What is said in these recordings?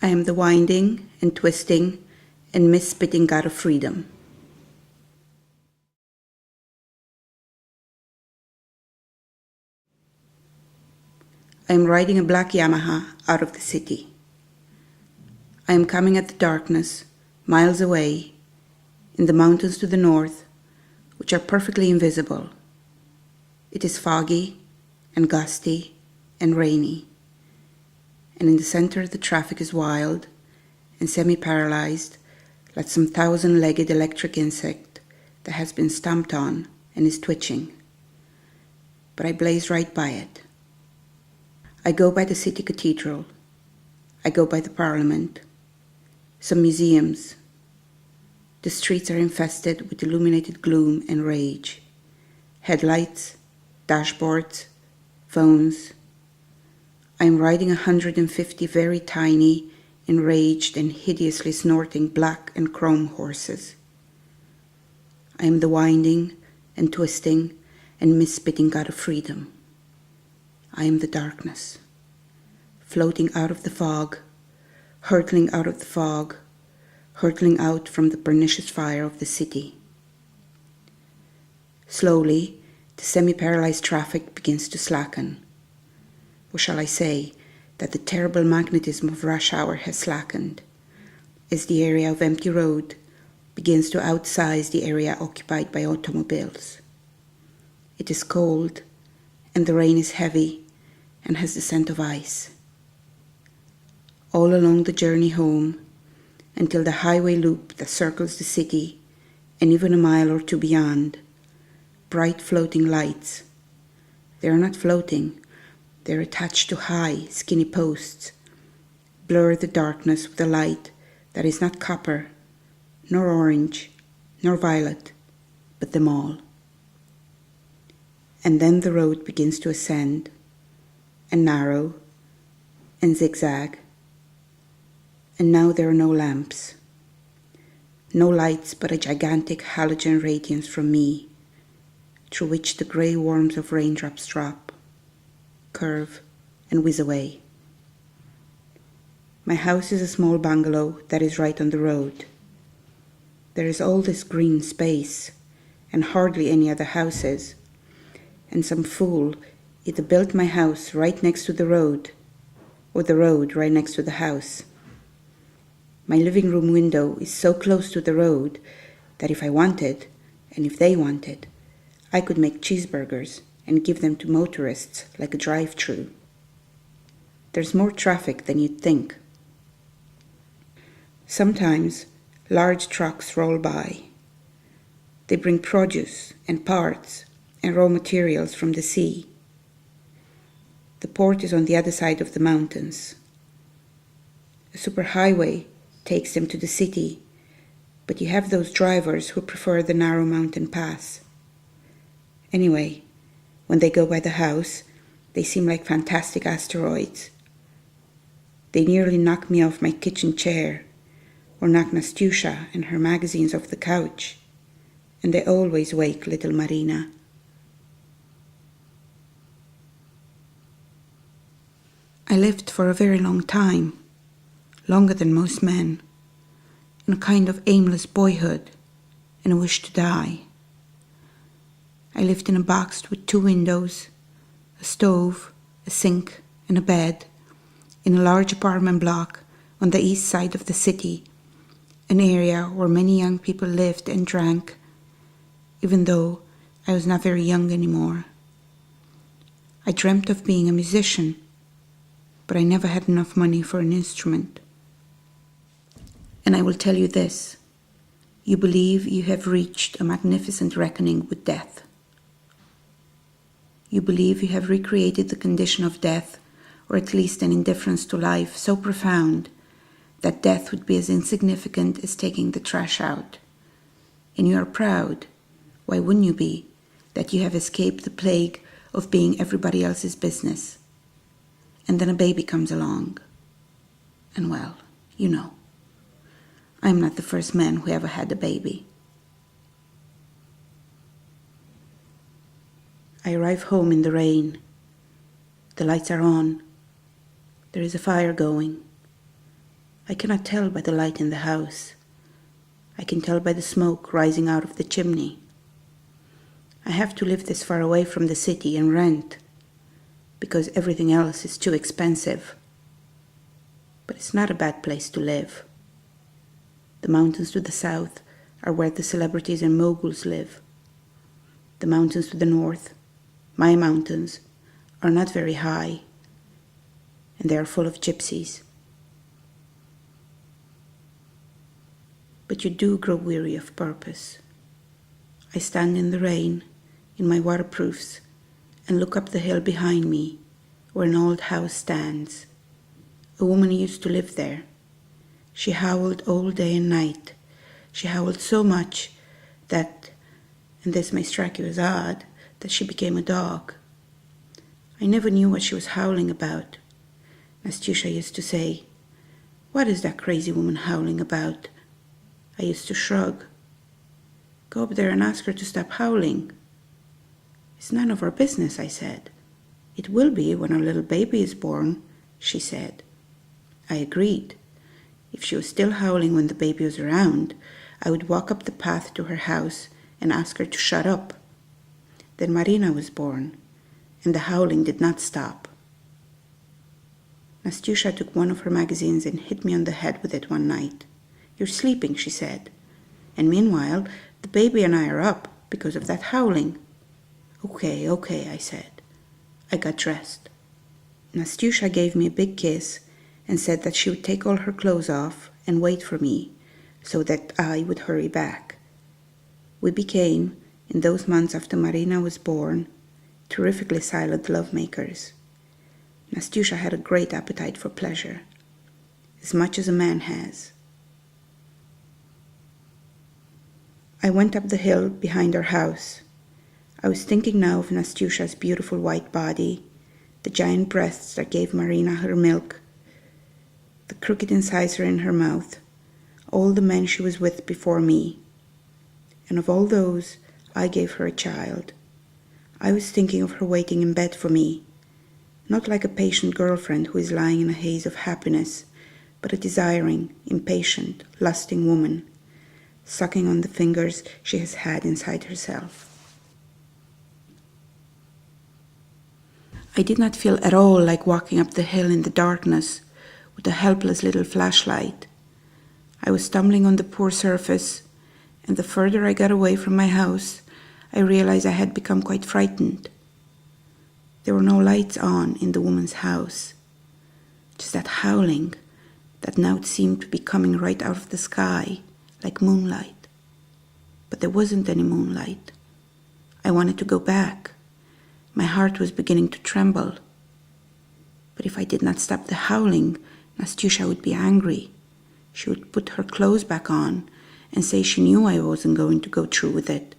I am the winding and twisting and misspitting god of freedom. I am riding a black Yamaha out of the city. I am coming at the darkness, miles away, in the mountains to the north, which are perfectly invisible. It is foggy and gusty and rainy, and in the center the traffic is wild and semi-paralyzed, like some 1,000-legged electric insect that has been stomped on and is twitching. But I blaze right by it. I go by the city cathedral. I go by the parliament. Some museums. The streets are infested with illuminated gloom and rage. Headlights, dashboards, phones. I am riding 150 very tiny, enraged and hideously snorting black and chrome horses. I am the winding and twisting and misspitting god of freedom. I am the darkness, floating out of the fog, hurtling out of the fog, hurtling out from the pernicious fire of the city. Slowly, the semi-paralyzed traffic begins to slacken. Or shall I say that the terrible magnetism of rush hour has slackened, as the area of empty road begins to outsize the area occupied by automobiles. It is cold, and the rain is heavy and has the scent of ice. All along the journey home, until the highway loop that circles the city, and even a mile or two beyond, bright floating lights. They are not floating, they are attached to high, skinny posts, blur the darkness with a light that is not copper, nor orange, nor violet, but them all. And then the road begins to ascend, and narrow, and zigzag. And now there are no lamps, no lights but a gigantic halogen radiance from me, through which the grey worms of raindrops drop, curve, and whiz away. My house is a small bungalow that is right on the road. There is all this green space, and hardly any other houses, and some fool either built my house right next to the road, or the road right next to the house. My living room window is so close to the road that if I wanted, and if they wanted, I could make cheeseburgers and give them to motorists like a drive-through. There's more traffic than you'd think. Sometimes large trucks roll by. They bring produce and parts and raw materials from the sea. The port is on the other side of the mountains. A superhighway takes them to the city, but you have those drivers who prefer the narrow mountain pass. Anyway, when they go by the house, they seem like fantastic asteroids. They nearly knock me off my kitchen chair, or knock Nastusha and her magazines off the couch, and they always wake little Marina. I lived for a very long time, longer than most men, in a kind of aimless boyhood and a wish to die. I lived in a box with 2 windows, a stove, a sink, and a bed, in a large apartment block on the east side of the city, an area where many young people lived and drank, even though I was not very young anymore. I dreamt of being a musician, but I never had enough money for an instrument. And I will tell you this, you believe you have reached a magnificent reckoning with death. You believe you have recreated the condition of death, or at least an indifference to life so profound that death would be as insignificant as taking the trash out. And you are proud, why wouldn't you be, that you have escaped the plague of being everybody else's business. And then a baby comes along. And well, you know, I'm not the first man who ever had a baby. I arrive home in the rain. The lights are on. There is a fire going. I cannot tell by the light in the house. I can tell by the smoke rising out of the chimney. I have to live this far away from the city and rent, because everything else is too expensive. But it's not a bad place to live. The mountains to the south are where the celebrities and moguls live. The mountains to the north, my mountains, are not very high, and they are full of gypsies. But you do grow weary of purpose. I stand in the rain, in my waterproofs, and look up the hill behind me, where an old house stands. A woman used to live there. She howled all day and night. She howled so much that, and this may strike you as odd, that she became a dog. I never knew what she was howling about. Nastyusha used to say, "What is that crazy woman howling about?" I used to shrug. "Go up there and ask her to stop howling." "It's none of our business," I said. "It will be when our little baby is born," she said. I agreed. If she was still howling when the baby was around, I would walk up the path to her house and ask her to shut up. Then Marina was born, and the howling did not stop. Nastyusha took one of her magazines and hit me on the head with it one night. "You're sleeping," she said, "and meanwhile the baby and I are up because of that howling." Okay, I said. I got dressed. Nastyusha gave me a big kiss and said that she would take all her clothes off and wait for me so that I would hurry back. We became, in those months after Marina was born, terrifically silent lovemakers. Nastyusha had a great appetite for pleasure, as much as a man has. I went up the hill behind our house. I was thinking now of Nastyusha's beautiful white body, the giant breasts that gave Marina her milk, the crooked incisor in her mouth, all the men she was with before me. And of all those, I gave her a child. I was thinking of her waiting in bed for me, not like a patient girlfriend who is lying in a haze of happiness, but a desiring, impatient, lusting woman, sucking on the fingers she has had inside herself. I did not feel at all like walking up the hill in the darkness with a helpless little flashlight. I was stumbling on the poor surface, and the further I got away from my house, I realized I had become quite frightened. There were no lights on in the woman's house, just that howling that now seemed to be coming right out of the sky, like moonlight. But there wasn't any moonlight. I wanted to go back. My heart was beginning to tremble. But if I did not stop the howling, Nastyusha would be angry. She would put her clothes back on and say she knew I wasn't going to go through with it,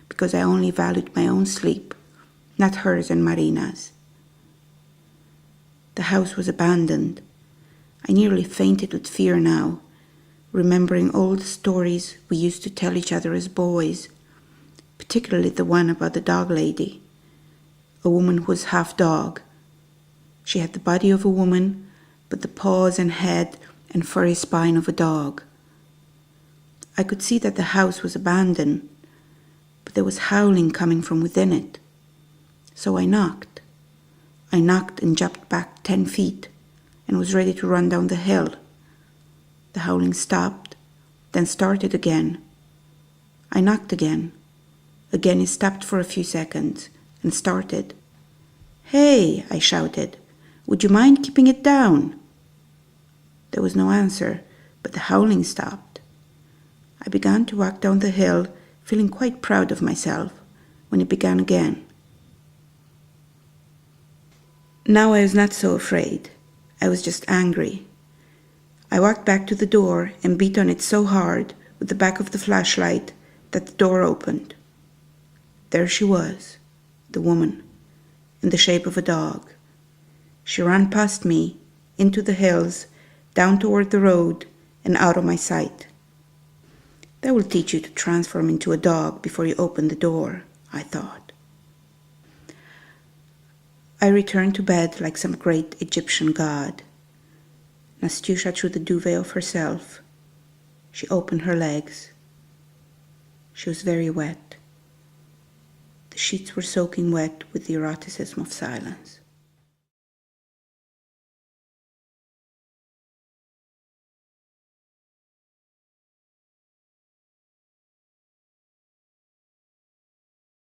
because I only valued my own sleep, not hers and Marina's. The house was abandoned. I nearly fainted with fear now, remembering all the stories we used to tell each other as boys, particularly the one about the dog lady, a woman who was half dog. She had the body of a woman, but the paws and head and furry spine of a dog. I could see that the house was abandoned, but there was howling coming from within it. So I knocked. I knocked and jumped back 10 feet and was ready to run down the hill. The howling stopped, then started again. I knocked again. Again it stopped for a few seconds and started. "Hey," I shouted, "would you mind keeping it down?" There was no answer, but the howling stopped. I began to walk down the hill, feeling quite proud of myself, when it began again. Now I was not so afraid. I was just angry. I walked back to the door and beat on it so hard with the back of the flashlight that the door opened. There she was, the woman, in the shape of a dog. She ran past me, into the hills, down toward the road, and out of my sight. That will teach you to transform into a dog before you open the door, I thought. I returned to bed like some great Egyptian god. Nastyusha threw the duvet off herself. She opened her legs. She was very wet. The sheets were soaking wet with the eroticism of silence.